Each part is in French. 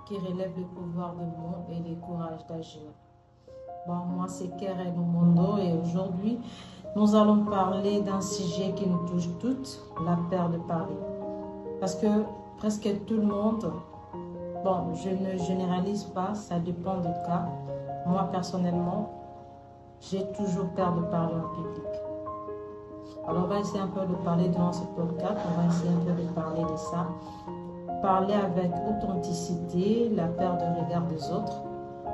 qui relève le pouvoir de mots et le courage d'agir. Bon, moi c'est Keren Omondo et aujourd'hui nous allons parler d'un sujet qui nous touche toutes, la peur de parler. Parce que presque tout le monde, bon, je ne généralise pas, ça dépend du cas. Moi personnellement, j'ai toujours peur de parler en public. Alors on va essayer un peu de parler durant ce podcast, on va essayer un peu de parler de ça. Parler avec authenticité, la peur du regard des autres.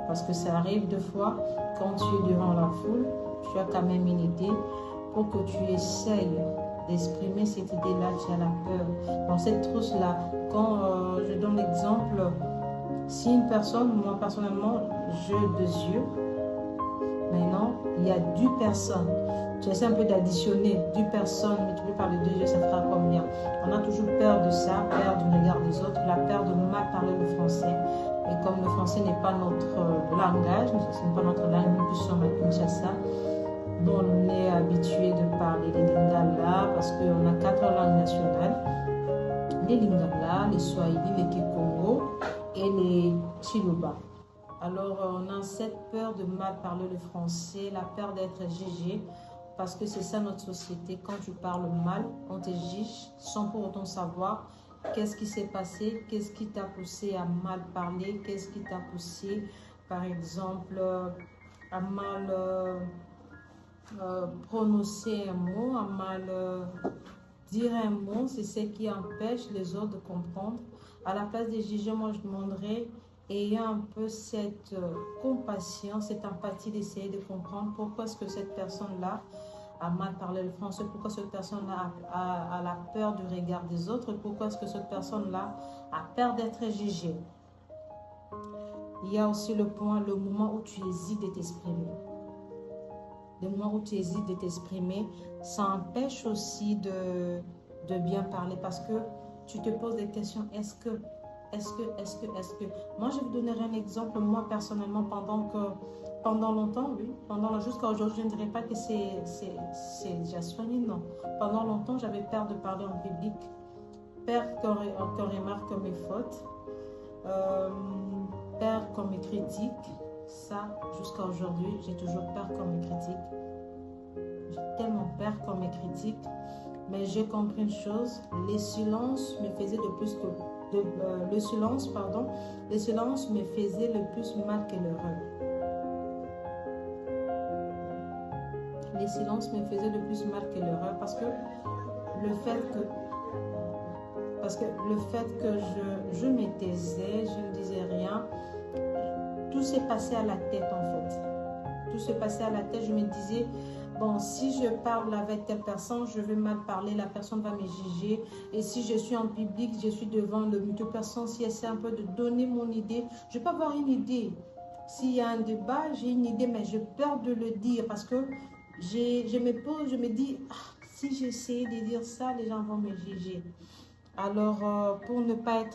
Parce que ça arrive deux fois, quand tu es devant la foule, tu as quand même une idée. Pour que tu essayes d'exprimer cette idée-là, tu as la peur. Dans cette trousse-là, quand je donne l'exemple, si une personne, moi personnellement, j'ai deux yeux, maintenant, il y a 10 personnes. Tu essaies un peu d'additionner 10 personnes, multiplié par les 2 yeux, ça fera combien? On a toujours peur de ça, peur du regard des autres, la peur de mal parler le français. Et comme le français n'est pas notre langage, ce n'est pas notre langue, nous sommes à Kinshasa, dont on est habitué de parler les Lingala, parce qu'on a 4 langues nationales, les Lingala, les Swahili, les Kikongo et les Chiluba. Alors, on a cette peur de mal parler le français, la peur d'être jugé, parce que c'est ça notre société. Quand tu parles mal, on te juge sans pour autant savoir qu'est-ce qui s'est passé, qu'est-ce qui t'a poussé à mal parler, qu'est-ce qui t'a poussé, par exemple, à mal prononcer un mot, à mal dire un mot. C'est ce qui empêche les autres de comprendre. À la place de juger, moi, je demanderais, ayant un peu cette compassion, cette empathie d'essayer de comprendre pourquoi est-ce que cette personne-là a mal parlé le français, pourquoi cette personne-là a la peur du regard des autres, pourquoi est-ce que cette personne-là a peur d'être jugée. Il y a aussi le moment où tu hésites de t'exprimer. Le moment où tu hésites de t'exprimer, ça empêche aussi de bien parler parce que tu te poses des questions. Est-ce que moi, je vais vous donner un exemple. Moi, personnellement, pendant longtemps, oui, jusqu'à aujourd'hui, je ne dirais pas que c'est déjà soigné, non. Pendant longtemps, j'avais peur de parler en public, peur qu'on remarque mes fautes, peur qu'on me critique. Ça, jusqu'à aujourd'hui, j'ai toujours peur qu'on me critique. J'ai tellement peur qu'on me critique. Mais j'ai compris une chose, le silence me faisait le silence me faisait le plus mal que l'erreur. Le silence me faisait le plus mal que l'erreur parce que le fait que je me taisais, je ne disais rien, tout s'est passé à la tête en fait. Tout s'est passé à la tête, je me disais, bon, si je parle avec telle personne, je vais mal parler, la personne va me juger. Et si je suis en public, je suis devant une personne, si elle essaie un peu de donner mon idée, je peux avoir une idée. S'il y a un débat, j'ai une idée, mais j'ai peur de le dire parce que je me dis, si j'essaie de dire ça, les gens vont me juger. Alors, pour ne pas être